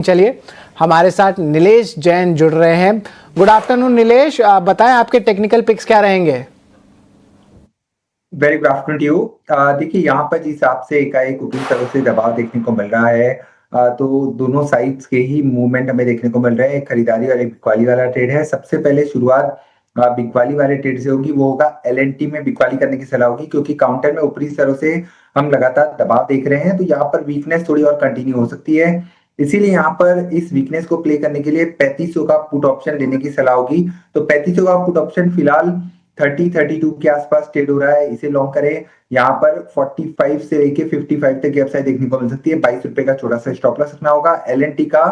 चलिए हमारे साथ नीलेश जैन जुड़ रहे हैं। गुड आफ्टरनून नीलेश, बताएं आपके टेक्निकल पिक्स क्या रहेंगे। Very good afternoon to you. देखिए यहाँ पर जिस हिसाब से एकाएक ऊपरी तरफ से दबाव देखने को मिल रहा है, तो दोनों साइड्स के ही मूवमेंट हमें देखने को मिल रहे हैं। एक खरीदारी और एक बिकवाली वाला ट्रेड है। सबसे पहले शुरुआत बिकवाली वाले ट्रेड से होगी, वो होगा एलएनटी में बिकवाली करने की सलाह होगी, क्योंकि काउंटर में ऊपरी स्तरों से हम लगातार दबाव देख रहे हैं, तो यहाँ पर वीकनेस थोड़ी और कंटिन्यू हो सकती है। इसीलिए यहाँ पर इस वीकनेस को प्ले करने के लिए 3500 का पुट ऑप्शन लेने की सलाह होगी। तो 3500 का पुट ऑप्शन फिलहाल 30-32 के आसपास ट्रेड हो रहा है, इसे लॉन्ग करें। यहाँ पर 45 से लेके 55 तक की अपसाइड देखने को मिल सकती है। 22 रुपए का छोटा सा स्टॉप लॉस रखना होगा। एलएनटी का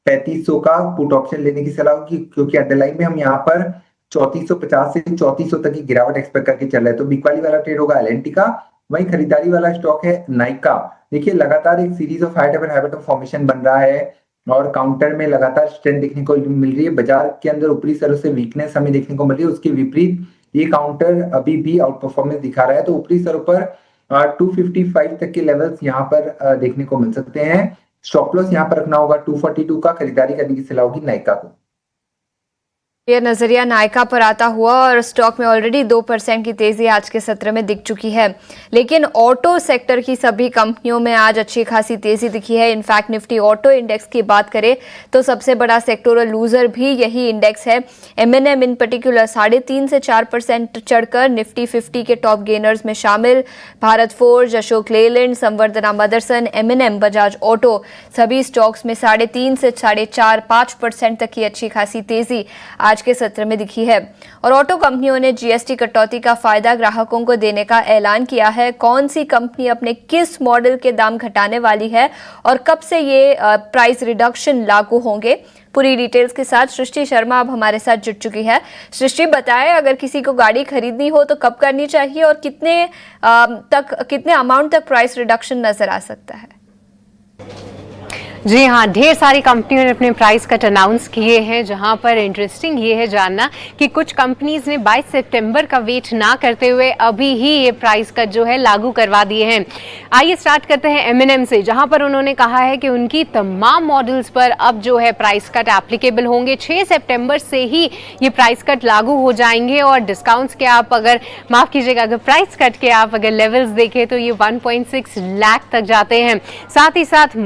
3500 का पुट ऑप्शन लेने की सलाह होगी, क्योंकि अंडरलाइन में हम यहाँ पर 3450 से 3400 तक की गिरावट एक्सपेक्ट करके चल रहे हैं। तो बिकवाली वाला ट्रेड होगा एलएनटी का। वही खरीदारी वाला स्टॉक है नाइका। देखिए लगातार एक series of habit of formation बन रहा है और काउंटर में लगातार स्ट्रेंथ देखने को मिल रही है। बाजार के अंदर ऊपरी स्तरों से वीकनेस हमें देखने को मिल रही है। उसके विपरीत ये काउंटर अभी भी आउट परफॉर्मेंस दिखा रहा है। तो ऊपरी स्तरों पर 255 तक के लेवल्स यहाँ पर देखने को मिल सकते हैं। स्टॉप लॉस यहाँ पर रखना होगा 242 का। खरीदारी करने की सलाह होगी नाइका को। ये नजरिया नायका पर आता हुआ और स्टॉक में ऑलरेडी 2% की तेजी आज के सत्र में दिख चुकी है, लेकिन ऑटो सेक्टर की सभी कंपनियों में आज अच्छी खासी तेजी दिखी है। इनफैक्ट निफ्टी ऑटो इंडेक्स की बात करें तो सबसे बड़ा सेक्टोरल लूजर भी यही इंडेक्स है। एमएनएम इन पर्टिकुलर 3.5 से 4% चढ़कर निफ्टी 50 के टॉप गेनर्स में शामिल। भारत फोर्ज, अशोक लेलैंड, संवर्धना मदरसन, एमएनएम, बजाज ऑटो सभी स्टॉक्स में 3.5 से 4.5-5% तक की अच्छी खासी तेजी आज के सत्र में दिखी है। और ऑटो कंपनियों ने जीएसटी कटौती का फायदा ग्राहकों को देने का ऐलान किया है। कौन सी कंपनी अपने किस मॉडल के दाम घटाने वाली है और कब से ये प्राइस रिडक्शन लागू होंगे, पूरी डिटेल्स के साथ सृष्टि शर्मा अब हमारे साथ जुड़ चुकी है। सृष्टि, बताएं अगर किसी को गाड़ी खरीदनी हो तो कब करनी चाहिए और कितने अमाउंट तक प्राइस रिडक्शन नजर आ सकता है। जी हाँ, ढेर सारी कंपनियों ने अपने प्राइस कट अनाउंस किए हैं, जहां पर इंटरेस्टिंग ये है जानना कि कुछ कंपनीज ने 22 सितंबर का वेट ना करते हुए अभी ही ये प्राइस कट जो है लागू करवा दिए हैं। आइए स्टार्ट करते हैं एमएनएम से, जहां पर उन्होंने कहा है कि उनकी तमाम मॉडल्स पर अब जो है प्राइस कट एप्लीकेबल होंगे। 6 सितंबर से ही ये प्राइस कट लागू हो जाएंगे और डिस्काउंट्स के आप अगर माफ कीजिएगा, अगर प्राइस कट के आप अगर लेवल्स देखें तो ये 1.6 लाख तक जाते हैं। साथ ही साथ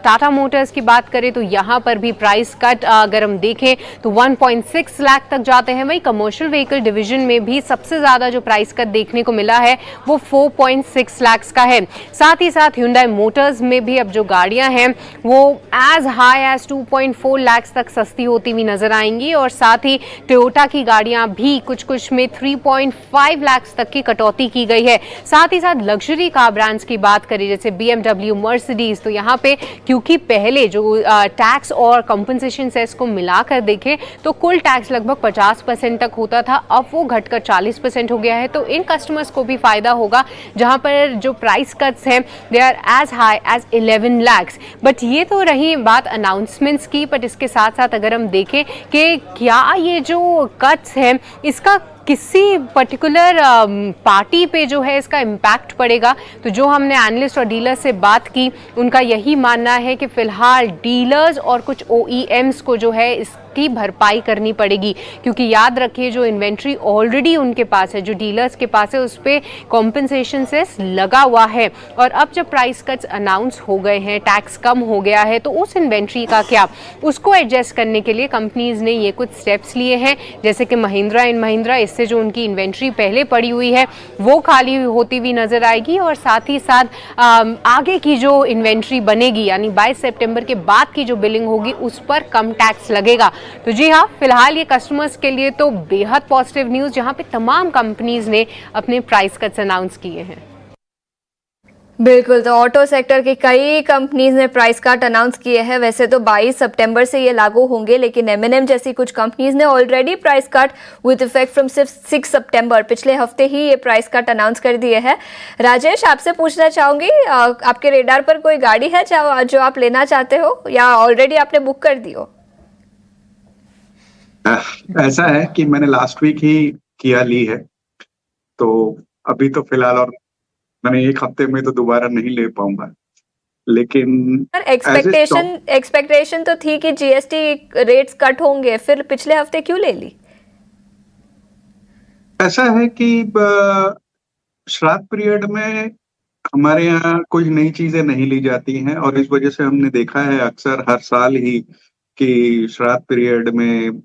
टाटा मोटर्स की बात करें तो यहां पर भी प्राइस कट अगर हम देखें तो 1.6 लाख तक जाते हैं। वही कमर्शियल व्हीकल डिवीजन में भी सबसे ज्यादा जो प्राइस कट देखने को मिला है वो 4.6 लाख का है। साथ ही साथ Hyundai मोटर्स में भी अब जो गाड़ियां हैं वो एज हाई एज 2.4 लाख तक सस्ती होती हुई नजर आएंगी और साथ ही टोयोटा की गाड़ियां भी कुछ में 3.5 लाख तक की कटौती की गई है। साथ ही साथ लग्जरी कार ब्रांड्स की बात करें जैसे BMW, मर्सिडीज, तो यहाँ पे क्योंकि पहले जो टैक्स और कंपनसेशन सेस को मिलाकर देखें तो कुल टैक्स लगभग 50% तक होता था, अब वो घटकर 40% हो गया है। तो इन कस्टमर्स को भी फायदा होगा, जहां पर जो प्राइस कट्स हैं they are as high as 11 lakh. But ये तो रही बात अनाउंसमेंट्स की, बट इसके साथ साथ अगर हम देखें कि क्या ये जो कट्स हैं इसका किसी पर्टिकुलर पार्टी पे जो है इसका इम्पैक्ट पड़ेगा, तो जो हमने एनालिस्ट और डीलर्स से बात की उनका यही मानना है कि फिलहाल डीलर्स और कुछ OEMs को जो है की भरपाई करनी पड़ेगी, क्योंकि याद रखिए जो इन्वेंट्री ऑलरेडी उनके पास है, जो डीलर्स के पास है, उस पे कॉम्पनसेशन सेस लगा हुआ है। और अब जब प्राइस कट्स अनाउंस हो गए हैं, टैक्स कम हो गया है, तो उस इन्वेंट्री का क्या, उसको एडजस्ट करने के लिए कंपनीज ने ये कुछ स्टेप्स लिए हैं, जैसे कि महिंद्रा एंड महिंद्रा, इससे जो उनकी इन्वेंट्री पहले पड़ी हुई है वो खाली होती हुई नजर आएगी और साथ ही साथ आगे की जो इन्वेंट्री बनेगी यानी 22 सितंबर के बाद की जो बिलिंग होगी उस पर कम टैक्स लगेगा। तो जी हाँ, फिलहाल ये कस्टमर्स के लिए तो बेहद पॉजिटिव न्यूज, जहां पे तमाम कंपनीज ने अपने प्राइस कट्स अनाउंस किए हैं। बिल्कुल, तो ऑटो सेक्टर की कई कंपनीज ने प्राइस कट अनाउंस किए हैं। वैसे तो 22 सितंबर से ये लागू होंगे, लेकिन एमएनएम जैसी कुछ कंपनीज ने already price cut with effect from 6 सितंबर पिछले हफ्ते ही ये प्राइस कट अनाउंस कर दिए हैं। राजेश, आपसे पूछना चाहूंगी, आपके रेडार पर कोई गाड़ी है जो आप लेना चाहते हो या ऑलरेडी आपने बुक कर दी हो? ऐसा है कि मैंने लास्ट वीक ही किया ली है, तो अभी तो फिलहाल, और मैंने एक हफ्ते में तो दोबारा नहीं ले पाऊंगा। लेकिन पर एज ए स्टॉक एक्सपेक्टेशन तो थी कि जीएसटी रेट्स कट होंगे, फिर पिछले हफ्ते क्यों ले ली? ऐसा है कि श्राद्ध पीरियड में हमारे यहाँ कुछ नई चीजें नहीं ली जाती हैं, और इस वजह से हमने देखा है अक्सर हर साल ही कि श्राद्ध पीरियड में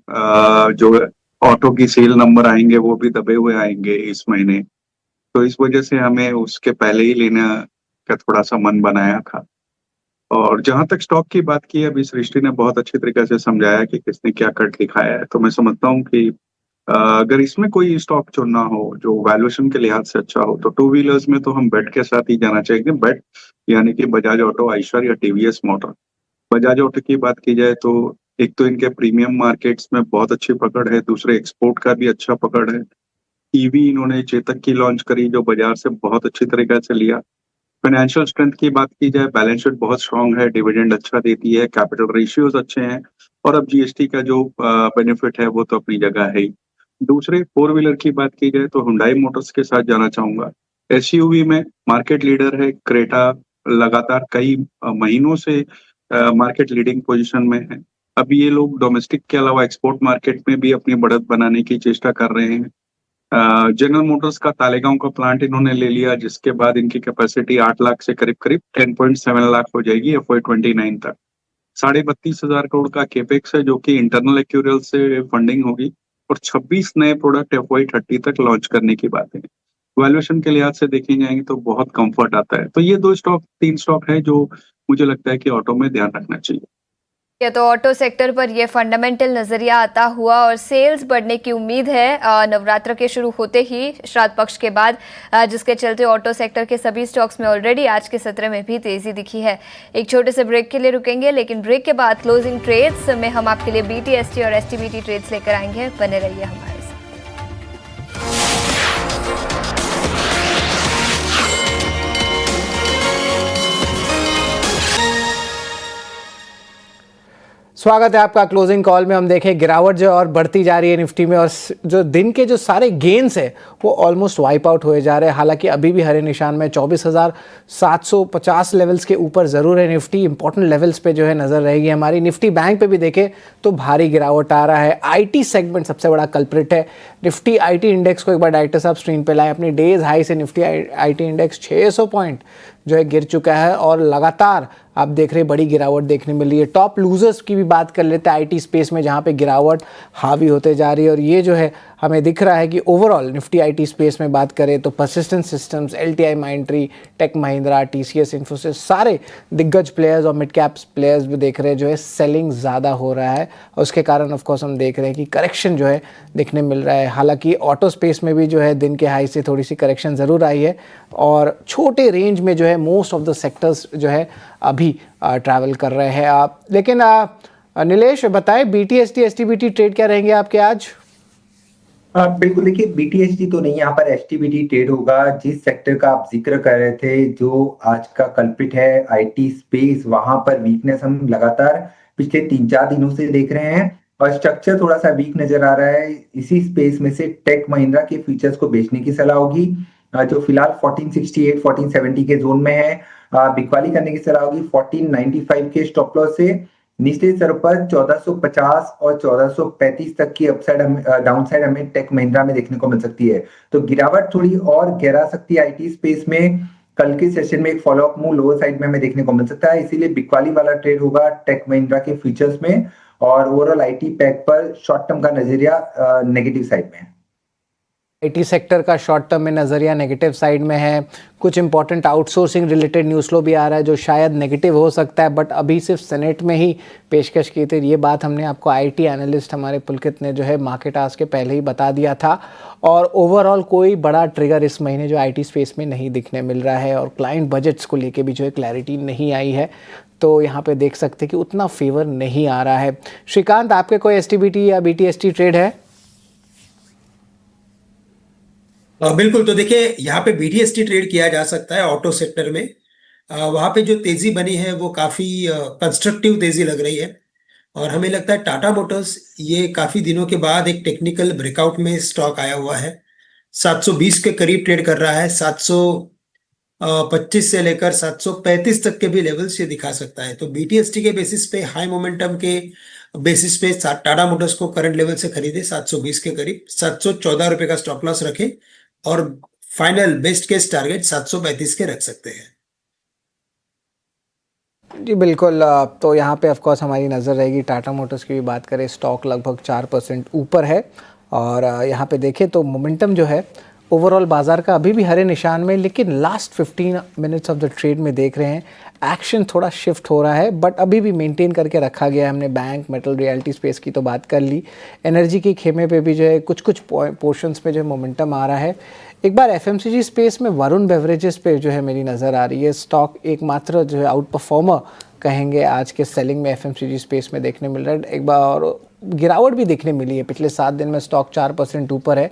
जो ऑटो की सेल नंबर आएंगे वो भी दबे हुए आएंगे इस महीने। तो इस वजह से हमें उसके पहले ही लेने का थोड़ा सा मन बनाया था। और जहां तक स्टॉक की बात की, अभी सृष्टि ने बहुत अच्छी तरीके से समझाया कि किसने क्या कट दिखाया है, तो मैं समझता हूँ कि अगर इसमें कोई स्टॉक चुनना हो जो वैल्यूएशन के लिहाज से अच्छा हो, तो टू व्हीलर्स में तो हम बेट के साथ ही जाना चाहिए। बेट यानी कि बजाज ऑटो, आइशर या टीवीएस मोटर। बजाज ऑटो की बात की जाए तो एक तो इनके प्रीमियम मार्केट्स में बहुत अच्छी पकड़ है, दूसरे एक्सपोर्ट का भी अच्छा पकड़ है। ईवी इन्होंने चेतक की लॉन्च करी जो बाजार से बहुत अच्छी तरीके से लिया। फाइनेंशियल स्ट्रेंथ की बात की जाए, बैलेंस शीट बहुत स्ट्रांग है, डिविडेंड अच्छा देती है, कैपिटल रेशियोज अच्छे हैं, और अब जीएसटी का जो बेनिफिट है वो तो अपनी जगह है ही। दूसरे फोर व्हीलर की बात की जाए तो हुंडई मोटर्स के साथ जाना चाहूंगा। एसयूवी में मार्केट लीडर है क्रेटा, लगातार कई महीनों से मार्केट लीडिंग पोजीशन में है। अभी ये लोग डोमेस्टिक के अलावा एक्सपोर्ट मार्केट में भी अपनी बढ़त बनाने की चेष्टा कर रहे हैं। जनरल मोटर्स का तालेगांव का प्लांट इन्होंने ले लिया, जिसके बाद इनकी कैपेसिटी 8 लाख से करीब करीब 10.7 लाख हो जाएगी FY29 तक। 32,500 करोड़ का केपेक्स है जो कि इंटरनल एक्यूरियल से फंडिंग होगी, और 26 नए प्रोडक्ट FY30 तक लॉन्च करने की बात है। वैल्यूएशन के लिहाज से देखे जाएंगे तो बहुत कंफर्ट आता है। तो ये तीन स्टॉक है जो मुझे लगता है कि ऑटो में ध्यान रखना चाहिए। ये तो ऑटो सेक्टर पर ये फंडामेंटल नजरिया आता हुआ, और सेल्स बढ़ने की उम्मीद है नवरात्र के शुरू होते ही श्राद्ध पक्ष के बाद, जिसके चलते ऑटो सेक्टर के सभी स्टॉक्स में ऑलरेडी आज के सत्र में भी तेजी दिखी है। एक छोटे से ब्रेक के लिए रुकेंगे, लेकिन ब्रेक के बाद क्लोजिंग ट्रेड्स में हम आपके लिए BTST और STBT ट्रेड्स लेकर आएंगे। बने रहिए हमारे। स्वागत है आपका क्लोजिंग कॉल में। हम देखें गिरावट जो और बढ़ती जा रही है निफ्टी में, और जो दिन के जो सारे गेन्स है वो ऑलमोस्ट वाइप आउट हुए जा रहे हैं। हालांकि अभी भी हरे निशान में 24,750 लेवल्स के ऊपर ज़रूर है निफ्टी। इंपॉर्टेंट लेवल्स पे जो है नज़र रहेगी हमारी। निफ्टी बैंक पे भी देखें तो भारी गिरावट आ रहा है। IT सेगमेंट सबसे बड़ा कल्प्रिट है। निफ्टी IT इंडेक्स को एक बार डायरेक्टर साहब स्क्रीन पे लाएं। अपनी डेज हाई से निफ्टी IT इंडेक्स 600 पॉइंट जो है गिर चुका है, और लगातार आप देख रहे हैं बड़ी गिरावट देखने मिल रही है। टॉप लूजर्स की भी बात कर लेते हैं IT स्पेस में, जहां पे गिरावट हावी होते जा रही है। और ये जो है हमें दिख रहा है कि ओवरऑल निफ्टी IT स्पेस में बात करें तो Persistent Systems, LTI Mindtree, Tech Mahindra, TCS, Infosys, सारे दिग्गज प्लेयर्स और मिड कैप्स प्लेयर्स भी देख रहे हैं जो है सेलिंग ज़्यादा हो रहा है, और उसके कारण ऑफकोर्स हम देख रहे हैं कि करेक्शन जो है दिखने मिल रहा है। हालांकि ऑटो स्पेस में भी जो है दिन के हाई से थोड़ी सी करेक्शन ज़रूर आई है, और छोटे रेंज में जो है मोस्ट ऑफ द सेक्टर्स जो है अभी ट्रैवल कर रहे हैं आप। लेकिन नीलेश बताएं, BTST STBT ट्रेड क्या रहेंगे आपके आज? बिल्कुल, देखिए BTST तो नहीं, यहाँ पर STBT ट्रेड होगा। जिस सेक्टर का आप जिक्र कर रहे थे जो आज का कल्प्रिट है IT स्पेस, वहां पर वीकनेस हम लगातार पिछले 3-4 दिनों से देख रहे हैं, और स्ट्रक्चर थोड़ा सा वीक नजर आ रहा है। इसी स्पेस में से टेक महिंद्रा के फ्यूचर्स को बेचने की सलाह होगी, जो फिलहाल 1468 1470 के जोन में है। बिकवाली करने की सलाह होगी 1495 के स्टॉप लॉस से। निचले स्तर पर 1450 और 1435 तक की अपसाइड डाउनसाइड हमें टेक महिंद्रा में देखने को मिल सकती है। तो गिरावट थोड़ी और गहरा सकती है IT स्पेस में। कल के सेशन में एक फॉलोअप मूव लोअर साइड में हमें देखने को मिल सकता है, इसीलिए बिकवाली वाला ट्रेड होगा टेक महिंद्रा के फ्यूचर्स में, और ओवरऑल IT पैक पर शॉर्ट टर्म का नजरिया नेगेटिव साइड में है। IT सेक्टर का शॉर्ट टर्म में नज़रिया नेगेटिव साइड में है। कुछ important outsourcing related news flow भी आ रहा है जो शायद नेगेटिव हो सकता है, बट अभी सिर्फ सेनेट में ही पेशकश की थी। ये बात हमने आपको IT एनालिस्ट हमारे पुलकित ने जो है मार्केट आज के पहले ही बता दिया था। और ओवरऑल कोई बड़ा ट्रिगर इस महीने जो IT स्पेस में नहीं दिखने मिल रहा है, और क्लाइंट बजट्स को लेके भी जो है क्लैरिटी नहीं आई है। तो यहाँ पे देख सकते हैं कि उतना फेवर नहीं आ रहा है। श्रीकांत, आपके कोई STBT या BTST ट्रेड है? बिल्कुल, तो देखिए यहाँ पे BTST ट्रेड किया जा सकता है ऑटो सेक्टर में। वहाँ पे जो तेजी बनी है वो काफी कंस्ट्रक्टिव तेजी लग रही है, और हमें लगता है टाटा मोटर्स ये काफी दिनों के बाद एक टेक्निकल ब्रेकआउट में स्टॉक आया हुआ है। 720 के करीब ट्रेड कर रहा है, 25 से लेकर 735 तक के भी लेवल्स ये दिखा सकता है। तो BTST के बेसिस पे, हाई मोमेंटम के बेसिस पे टाटा मोटर्स को करंट लेवल से खरीदे 720 के करीब, 714 रुपए का स्टॉप लॉस रखे और फाइनल बेस्ट केस टारगेट 735 के रख सकते हैं। जी बिल्कुल। तो यहाँ पे ऑफ कोर्स हमारी नज़र रहेगी। टाटा मोटर्स की भी बात करें, स्टॉक लगभग 4% ऊपर है और यहाँ पे देखें तो मोमेंटम जो है ओवरऑल बाजार का अभी भी हरे निशान में, लेकिन last 15 minutes of the trade में देख रहे हैं एक्शन थोड़ा शिफ्ट हो रहा है, बट अभी भी मेंटेन करके रखा गया है। हमने बैंक, मेटल, रियल्टी स्पेस की तो बात कर ली, एनर्जी के खेमे पे भी जो है कुछ पोर्शंस पे जो है मोमेंटम आ रहा है। एक बार FMCG स्पेस में वरुण बेवरेजेस पे जो है मेरी नज़र आ रही है। स्टॉक एकमात्र जो है आउट परफॉर्मर कहेंगे आज के सेलिंग में FMCG स्पेस में देखने मिल रहा है। एक बार गिरावट भी देखने मिली है, पिछले 7 दिन में स्टॉक 4% ऊपर है,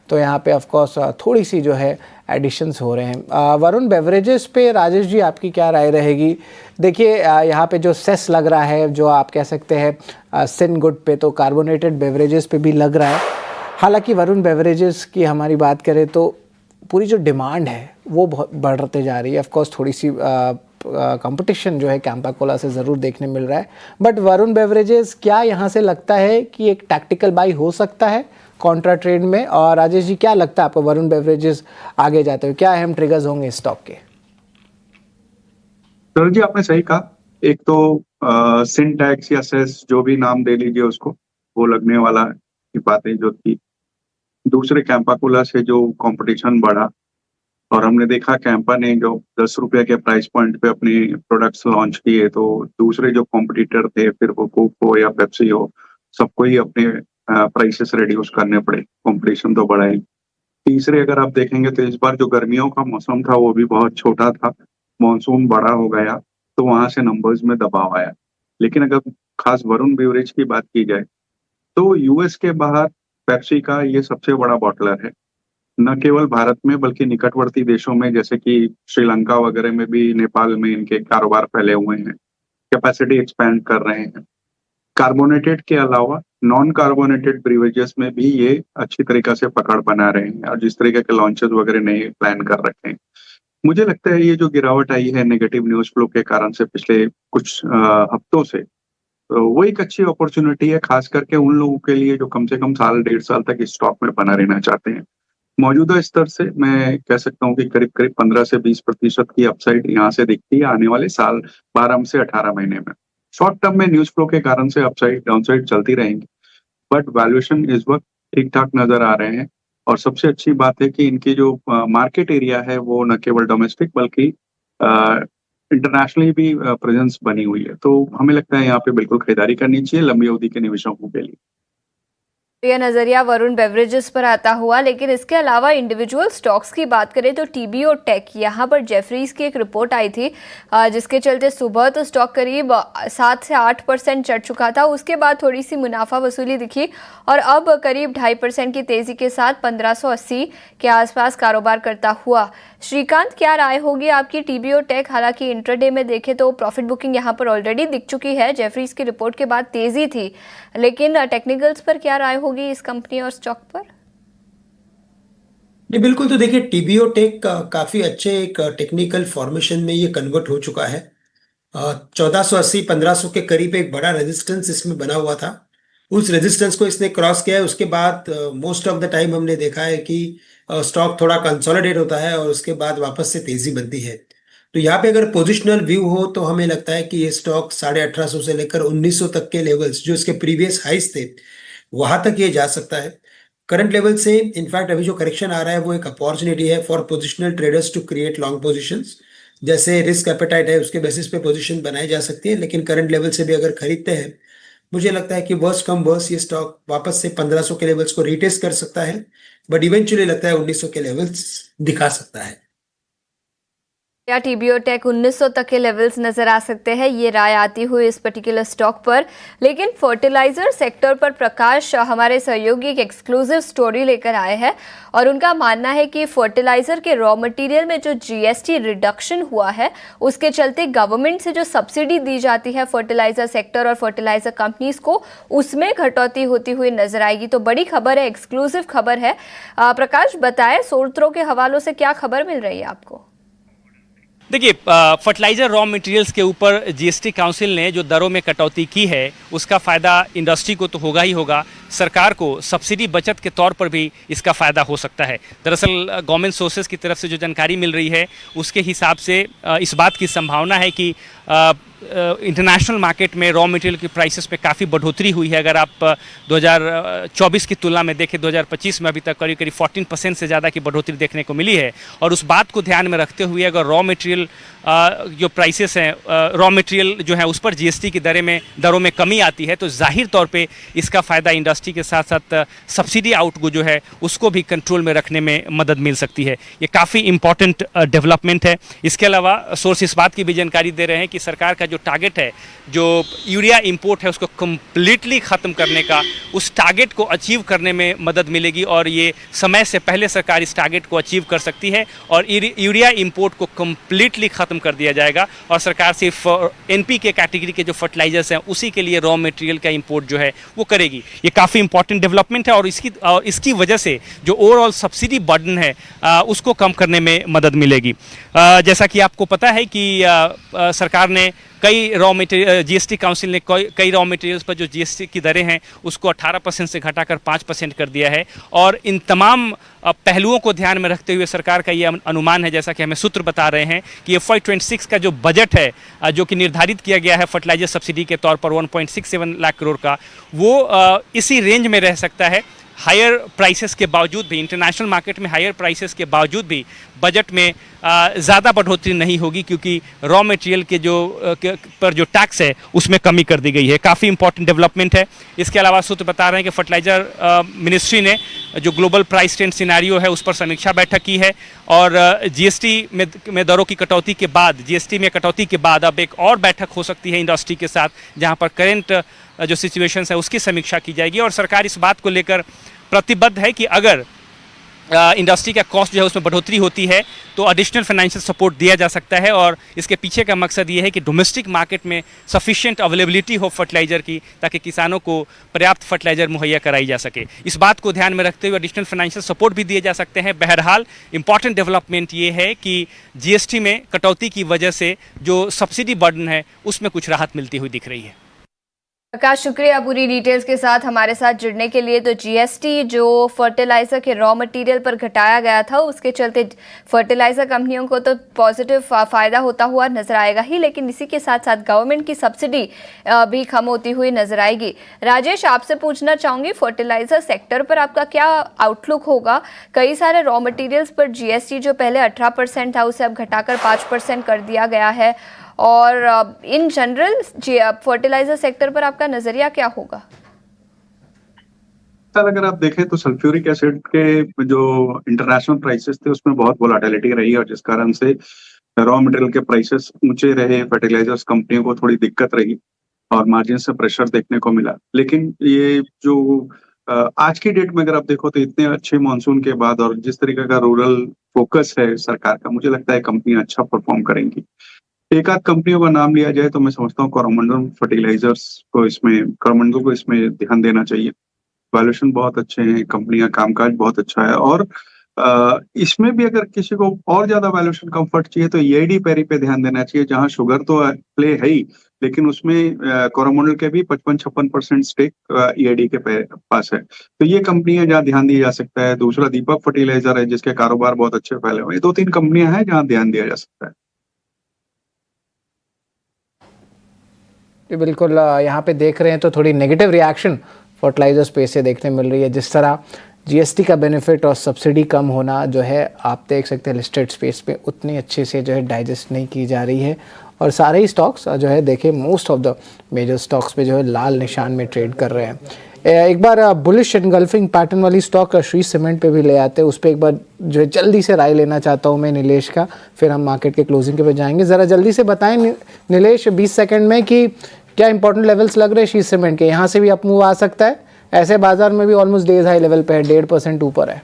तो यहाँ पे ऑफ कोर्स थोड़ी सी जो है एडिशंस हो रहे हैं। वरुण बेवरेजेस पे राजेश जी आपकी क्या राय रहेगी? देखिए यहाँ पे जो सेस लग रहा है, जो आप कह सकते हैं सिन गुड पे, तो कार्बोनेटेड बेवरेजेस पे भी लग रहा है। हालांकि वरुण बेवरेजेस की हमारी बात करें तो पूरी जो डिमांड है वो बहुत बढ़ते जा रही है। ऑफ कोर्स थोड़ी सी कंपटीशन जो है कैंपा कोला से ज़रूर देखने मिल रहा है, बट वरुण बेवरेजेस क्या यहाँ से लगता है कि एक टैक्टिकल बाई हो सकता है कॉन्ट्रा ट्रेड में? और राजेश जी क्या लगता है आपको वरुण बेवरेजेस आगे जाते हुए क्या अहम ट्रिगर्स होंगे स्टॉक के? सर जी, आपने सही कहा। एक तो सिन टैक्स या सेस, जो भी नाम दे लीजिए उसको, वो लगने वाला की बातें जो थी। दूसरे कैंपा कोला से जो कंपटीशन बढ़ा और हमने देखा कैंपा ने जो 10 रुपए के प्राइस पॉइंट पे अपने प्रोडक्ट्स लॉन्च किए, तो दूसरे जो कॉम्पिटिटर थे, फिर वो कोक हो या पेप्सी हो, सबको ही अपने प्राइसेस रिड्यूस करने पड़े। कंपटीशन तो बढ़ा ही। तीसरे अगर आप देखेंगे तो इस बार जो गर्मियों का मौसम था वो भी बहुत छोटा था, मानसून बड़ा हो गया, तो वहां से नंबर्स में दबाव आया। लेकिन अगर खास वरुण बेवरेज की बात की जाए तो यूएस के बाहर पेप्सी का ये सबसे बड़ा बॉटलर है, न केवल भारत में बल्कि निकटवर्ती देशों में जैसे कि श्रीलंका वगैरह में भी, नेपाल में इनके कारोबार फैले हुए हैं, कैपेसिटी एक्सपेंड कर रहे हैं। कार्बोनेटेड के अलावा नॉन कार्बोनेटेड ब्रीवेजेस में भी ये अच्छी तरीके से पकड़ बना रहे हैं और जिस तरीके के लॉन्चेस वगैरह नए प्लान कर रखे हैं। मुझे लगता है ये जो गिरावट आई है नेगेटिव न्यूज फ्लो के कारण से पिछले कुछ हफ्तों से, तो वो एक अच्छी अपॉर्चुनिटी है, खास करके उन लोगों के लिए जो कम से कम साल 1.5 साल तक इस स्टॉक में बना रहना चाहते हैं। मौजूदा स्तर से मैं कह सकता हूँ कि करीब 15 से 20% की अपसाइड यहाँ से दिखती है आने वाले साल 12 से 18 महीने में। शॉर्ट टर्म में न्यूज फ्लो के कारण से अपसाइड डाउनसाइड चलती रहेंगी, बट वैल्यूएशन इस वक्त ठीक ठाक नजर आ रहे हैं। और सबसे अच्छी बात है कि इनकी जो मार्केट एरिया है वो न केवल डोमेस्टिक बल्कि इंटरनेशनली भी प्रेजेंस बनी हुई है। तो हमें लगता है यहाँ पे बिल्कुल खरीदारी करनी चाहिए लंबी अवधि के निवेशकों के लिए। यह नजरिया वरुण बेवरेजेस पर आता हुआ, लेकिन इसके अलावा इंडिविजुअल स्टॉक्स की बात करें तो TBO टेक, यहाँ पर जेफरीज की एक रिपोर्ट आई थी जिसके चलते सुबह तो स्टॉक करीब 7 से 8% चढ़ चुका था, उसके बाद थोड़ी सी मुनाफा वसूली दिखी और अब करीब 2.5% की तेजी के साथ 1580 के आसपास कारोबार करता हुआ। श्रीकांत, क्या राय होगी आपकी TBO टेक? हालांकि इंट्राडे में देखें तो प्रॉफिट बुकिंग यहाँ पर ऑलरेडी दिख चुकी है, जेफरीज की रिपोर्ट के बाद तेजी थी, लेकिन टेक्निकल्स पर क्या राय होगी इस कंपनी और स्टॉक पर? जी बिल्कुल। तो देखिए TBO टेक काफी अच्छे एक टेक्निकल फॉर्मेशन में ये कन्वर्ट हो चुका है। 1480-1500 के करीब एक बड़ा रेजिस्टेंस इसमें बना हुआ था, उस रेजिस्टेंस को इसने क्रॉस किया है। उसके बाद मोस्ट ऑफ द टाइम हमने देखा है कि स्टॉक थोड़ा कंसोलिडेट होता है और उसके बाद वापस से तेजी बनती है। तो यहाँ पे अगर पोजिशनल व्यू हो तो हमें लगता है कि ये स्टॉक 1850 से लेकर 1900 तक के लेवल्स जो इसके प्रीवियस हाइस थे वहां तक ये जा सकता है। करंट लेवल से इनफैक्ट अभी जो करेक्शन आ रहा है वो एक अपॉर्चुनिटी है for positional traders to create long positions. जैसे रिस्क एपेटाइट है उसके बेसिस पे पोजीशन बनाई जा सकती है, लेकिन करंट लेवल से भी अगर खरीदते हैं मुझे लगता है कि वर्स्ट कम वर्स्ट ये स्टॉक वापस से 1500 के लेवल्स को रिटेस्ट कर सकता है, बट इवेंचुअली लगता है 1900 के लेवल्स दिखा सकता है। या TBO टेक 1900 तक के लेवल्स नजर आ सकते हैं, ये राय आती हुई इस पर्टिकुलर स्टॉक पर। लेकिन फर्टिलाइजर सेक्टर पर प्रकाश हमारे सहयोगी एक एक्सक्लूसिव स्टोरी लेकर आए हैं और उनका मानना है कि फर्टिलाइजर के रॉ मटेरियल में जो GST रिडक्शन हुआ है उसके चलते गवर्नमेंट से जो सब्सिडी दी जाती है फर्टिलाइजर सेक्टर और फर्टिलाइजर कंपनीज को, उसमें कटौती होती हुई नजर आएगी। तो बड़ी खबर है, एक्सक्लूसिव खबर है। प्रकाश बताएं, सूत्रों के हवालों से क्या खबर मिल रही है आपको? देखिए, फर्टिलाइजर रॉ मटेरियल्स के ऊपर जीएसटी काउंसिल ने जो दरों में कटौती की है उसका फ़ायदा इंडस्ट्री को तो होगा ही होगा, सरकार को सब्सिडी बचत के तौर पर भी इसका फ़ायदा हो सकता है। दरअसल गवर्नमेंट सोर्सेज की तरफ से जो जानकारी मिल रही है उसके हिसाब से इस बात की संभावना है कि इंटरनेशनल मार्केट में रॉ मटेरियल की प्राइसेस पे काफ़ी बढ़ोतरी हुई है। अगर आप 2024 की तुलना में देखें, 2025 में अभी तक करीब करीब 14% से ज़्यादा की बढ़ोतरी देखने को मिली है। और उस बात को ध्यान में रखते हुए अगर रॉ मटेरियल जो प्राइसेस हैं, रॉ मटेरियल जो है उस पर जीएसटी की दरों में कमी आती है तो जाहिर तौर पे इसका फ़ायदा इंडस्ट्री के साथ साथ सब्सिडी आउटगो जो है उसको भी कंट्रोल में रखने में मदद मिल सकती है। ये काफ़ी इंपॉर्टेंट डेवलपमेंट है। इसके अलावा सोर्स इस बात की भी जानकारी दे रहे हैं कि सरकार का जो टारगेट है, जो यूरिया इंपोर्ट है उसको कम्प्लीटली ख़त्म करने का, उस टारगेट को अचीव करने में मदद मिलेगी और ये समय से पहले सरकार इस टारगेट को अचीव कर सकती है और यूरिया इंपोर्ट को कम्प्लीटली ख़त्म कर दिया जाएगा और सरकार सिर्फ एनपीके कैटेगरी के जो फर्टिलाइजर्स हैं उसी के लिए रॉ मटेरियल का इंपोर्ट जो है वो करेगी। ये काफ़ी इंपॉर्टेंट डेवलपमेंट है और इसकी वजह से जो ओवरऑल सब्सिडी बर्डन है उसको कम करने में मदद मिलेगी। जैसा कि आपको पता है कि सरकार ने कई रॉ मटेरियल, जीएसटी काउंसिल ने कई रॉ मटेरियल्स पर जो जीएसटी की दरें हैं उसको 18% से घटाकर 5% कर दिया है और इन तमाम पहलुओं को ध्यान में रखते हुए सरकार का ये अनुमान है, जैसा कि हमें सूत्र बता रहे हैं, कि FY26 का जो बजट है जो कि निर्धारित किया गया है फर्टिलाइजर सब्सिडी के तौर पर 1.67 लाख करोड़ का, वो इसी रेंज में रह सकता है। हायर प्राइसेस के बावजूद भी, इंटरनेशनल मार्केट में हायर प्राइसेस के बावजूद भी बजट में ज़्यादा बढ़ोतरी नहीं होगी क्योंकि रॉ मटेरियल के पर जो टैक्स है उसमें कमी कर दी गई है। काफ़ी इंपॉर्टेंट डेवलपमेंट है। इसके अलावा सूत्र बता रहे हैं कि फर्टिलाइजर मिनिस्ट्री ने जो ग्लोबल प्राइस ट्रेंड सिनेरियो है उस पर समीक्षा बैठक की है और जीएसटी में दरों की कटौती के बाद, जीएसटी में कटौती के बाद अब एक और बैठक हो सकती है इंडस्ट्री के साथ जहाँ पर करेंट जो सिचुएशंस है उसकी समीक्षा की जाएगी और सरकार इस बात को लेकर प्रतिबद्ध है कि अगर इंडस्ट्री का कॉस्ट जो है उसमें बढ़ोतरी होती है तो एडिशनल फाइनेंशियल सपोर्ट दिया जा सकता है और इसके पीछे का मकसद ये है कि डोमेस्टिक मार्केट में सफिशिएंट अवेलेबिलिटी हो फर्टिलाइजर की, ताकि किसानों को पर्याप्त फर्टिलाइजर मुहैया कराई जा सके। इस बात को ध्यान में रखते हुए एडिशनल फाइनेंशियल सपोर्ट भी दिए जा सकते हैं। बहरहाल इंपॉर्टेंट डेवलपमेंट ये है कि जीएसटी में कटौती की वजह से जो सब्सिडी बर्डन है उसमें कुछ राहत मिलती हुई दिख रही है। प्रकाश, शुक्रिया पूरी डिटेल्स के साथ हमारे साथ जुड़ने के लिए। तो जीएसटी जो फर्टिलाइजर के रॉ मटेरियल पर घटाया गया था उसके चलते फर्टिलाइजर कंपनियों को तो पॉजिटिव फायदा होता हुआ नजर आएगा ही, लेकिन इसी के साथ साथ गवर्नमेंट की सब्सिडी भी कम होती हुई नजर आएगी। राजेश, आपसे पूछना चाहूंगी, फर्टिलाइजर सेक्टर पर आपका क्या आउटलुक होगा? कई सारे रॉ मटीरियल्स पर जीएसटी जो पहले 18% था उसे अब घटाकर 5% कर दिया गया है और इन जनरल फर्टिलाइजर सेक्टर पर आपका नजरिया क्या होगा? सर, अगर आप देखें तो सल्फ्यूरिक एसिड के जो इंटरनेशनल प्राइसेस थे उसमें बहुत वोलेटिलिटी रही और जिस कारण से रॉ मटेरियल के प्राइसेस ऊंचे रहे, फर्टिलाइजर्स कंपनियों को थोड़ी दिक्कत रही और मार्जिन से प्रेशर देखने को मिला। लेकिन ये जो आज की डेट में अगर आप देखो तो इतने अच्छे मानसून के बाद और जिस तरीके का रूरल फोकस है सरकार का, मुझे लगता है कंपनियां अच्छा परफॉर्म करेंगी। एक आध कंपनियों का नाम लिया जाए तो मैं समझता हूँ कोरोमंडल को इसमें ध्यान देना चाहिए। वैल्यूएशन बहुत अच्छे हैं, कंपनियां कामकाज बहुत अच्छा है और इसमें भी अगर किसी को और ज्यादा वैल्यूएशन कंफर्ट चाहिए तो ईआईडी पेरी पे ध्यान देना चाहिए, जहां शुगर तो प्ले है ही लेकिन उसमें कोरोमंडल के भी 55-56% स्टेक ईआईडी के पास है। तो ये कंपनियां जहाँ ध्यान दिया जा सकता है। दूसरा दीपक फर्टिलाइजर है जिसके कारोबार बहुत अच्छे फैले हुए हैं। 2-3 कंपनियां हैं जहाँ ध्यान दिया जा सकता है। बिल्कुल, यहाँ पे देख रहे हैं तो थोड़ी नेगेटिव रिएक्शन फर्टिलाइजर स्पेस से देखने मिल रही है। जिस तरह जीएसटी का बेनिफिट और सब्सिडी कम होना जो है आप देख सकते हैं लिस्टेड स्पेस पे उतनी अच्छे से जो है डाइजेस्ट नहीं की जा रही है और सारे ही स्टॉक्स जो है देखें most of the major stocks पे जो है लाल निशान में ट्रेड कर रहे हैं। एक बार बुलिश एनगल्फिंग पैटर्न वाली स्टॉक श्री सीमेंट पे भी ले आते हैं, उस पर एक बार जो है जल्दी से राय लेना चाहता हूँ मैं नीलेश का, फिर हम मार्केट के क्लोजिंग के पे जाएंगे। ज़रा जल्दी से बताएं नीलेश 20 सेकंड में कि क्या इंपॉर्टेंट लेवल्स लग रहे हैं श्री सीमेंट के, यहाँ से भी अप मूव आ सकता है? ऐसे बाजार में भी ऑलमोस्ट डेज हाई लेवल पे है, 1.5% ऊपर है।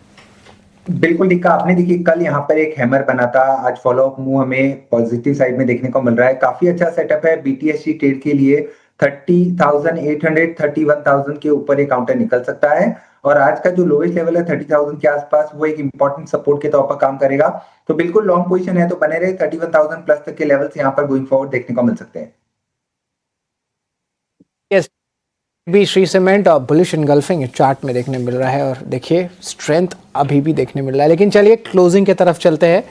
बिल्कुल ठीक कहा आपने। देखिए कल यहाँ पर एक हैमर बना था, आज फॉलो अप मूव हमें पॉजिटिव साइड में देखने को मिल रहा है। काफी अच्छा सेटअप है बीटीएससी ट्रेड के लिए। 30,800 31,000 के ऊपर एक काउंटर निकल सकता है और आज का जो लोएस्ट लेवल है 30,000 के आसपास, वो एक इंपॉर्टेंट सपोर्ट के तौर पर काम करेगा। तो बिल्कुल लॉन्ग पोजीशन है तो बने रहे, 31,000 प्लस तक के लेवल्स यहाँ पर गोइंग फॉरवर्ड देखने को मिल सकते हैं। भी श्री सीमेंट और बुलिश इनगल्फिंग चार्ट में देखने मिल रहा है और देखिए स्ट्रेंथ अभी भी देखने मिल रहा है। लेकिन चलिए क्लोजिंग की तरफ चलते हैं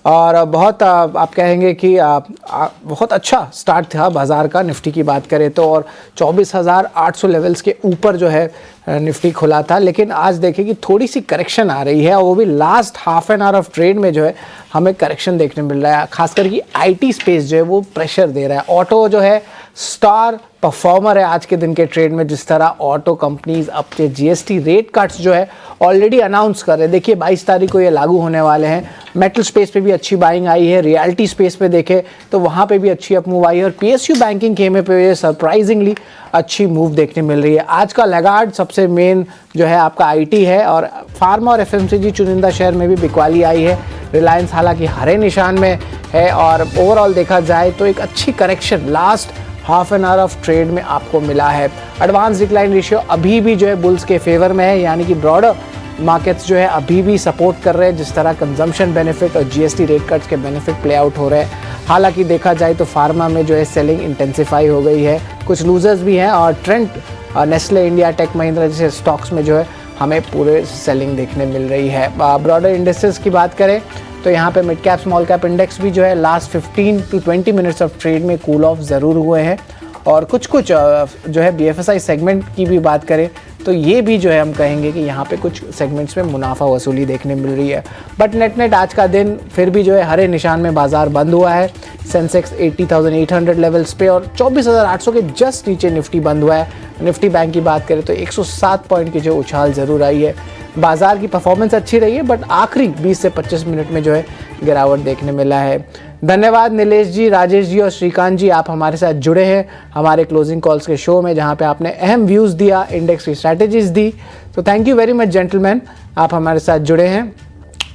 और बहुत आप कहेंगे कि बहुत अच्छा स्टार्ट था बाज़ार का। निफ्टी की बात करें तो और 24,800 लेवल्स के ऊपर जो है निफ्टी खुला था, लेकिन आज देखिए कि थोड़ी सी करेक्शन आ रही है और वो भी last half an hour of trade में जो है हमें करेक्शन देखने मिल रहा है। खासकर कि आईटी स्पेस जो है वो प्रेशर दे रहा है। ऑटो जो है स्टार परफॉर्मर है आज के दिन के ट्रेड में। जिस तरह ऑटो कंपनीज अपने जीएसटी रेट कट्स जो है ऑलरेडी अनाउंस कर रहे हैं, देखिए 22 तारीख को ये लागू होने वाले हैं। मेटल स्पेस पे भी अच्छी बाइंग आई है, रियल्टी स्पेस पे देखें तो वहाँ पे भी अच्छी अप मूव आई है और पीएसयू बैंकिंग खेमे पे सरप्राइजिंगली अच्छी मूव देखने मिल रही है। आज का लैगार्ड सबसे मेन जो है आपका आईटी है और फार्मा और एफएमसीजी चुनिंदा शहर में भी बिकवाली आई है। रिलायंस हालांकि हरे निशान में है और ओवरऑल देखा जाए तो एक अच्छी correction last half an hour of trade में आपको मिला है। एडवांस डिक्लाइन रेशियो अभी भी जो है बुल्स के फेवर में है, यानी कि ब्रॉडर मार्केट्स जो है अभी भी सपोर्ट कर रहे हैं। जिस तरह कंजम्पशन बेनिफिट और जीएसटी रेट कट्स के बेनिफिट प्ले आउट हो रहे हैं। हालांकि देखा जाए तो फार्मा में जो है सेलिंग इंटेंसिफाई हो गई है, कुछ लूजर्स भी हैं और trend Nestle India Tech Mahindra जैसे स्टॉक्स में जो है हमें पूरे सेलिंग देखने मिल रही है। ब्रॉडर इंडेक्सेस की बात करें तो यहाँ पे mid cap small cap index भी जो है last 15 to 20 minutes of trade में कूल ऑफ ज़रूर हुए हैं और कुछ जो है बीएफएसआई सेगमेंट की भी बात करें तो ये भी जो है हम कहेंगे कि यहाँ पे कुछ सेगमेंट्स में मुनाफा वसूली देखने मिल रही है। बट नेट आज का दिन फिर भी जो है हरे निशान में बाजार बंद हुआ है। सेंसेक्स 80,800 लेवल्स पे और 24,800 के जस्ट नीचे निफ्टी बंद हुआ है। निफ्टी बैंक की बात करें तो 107 पॉइंट की जो उछाल ज़रूर आई है। बाजार की परफॉर्मेंस अच्छी रही है बट आखिरी 20 से 25 मिनट में जो है गिरावट देखने मिला है। धन्यवाद नीलेश जी, राजेश जी और श्रीकांत जी, आप हमारे साथ जुड़े हैं हमारे क्लोजिंग कॉल्स के शो में जहां पे आपने अहम व्यूज़ दिया, इंडेक्स की स्ट्रैटेजीज दी। तो thank you very much gentleman, आप हमारे साथ जुड़े हैं।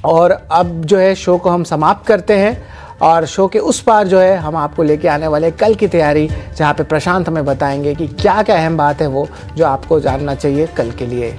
और अब जो है शो को हम समाप्त करते हैं और शो के उस पार जो है हम आपको लेके आने वाले कल की तैयारी, जहाँ पे प्रशांत हमें बताएंगे कि क्या क्या अहम बात है वो जो आपको जानना चाहिए कल के लिए।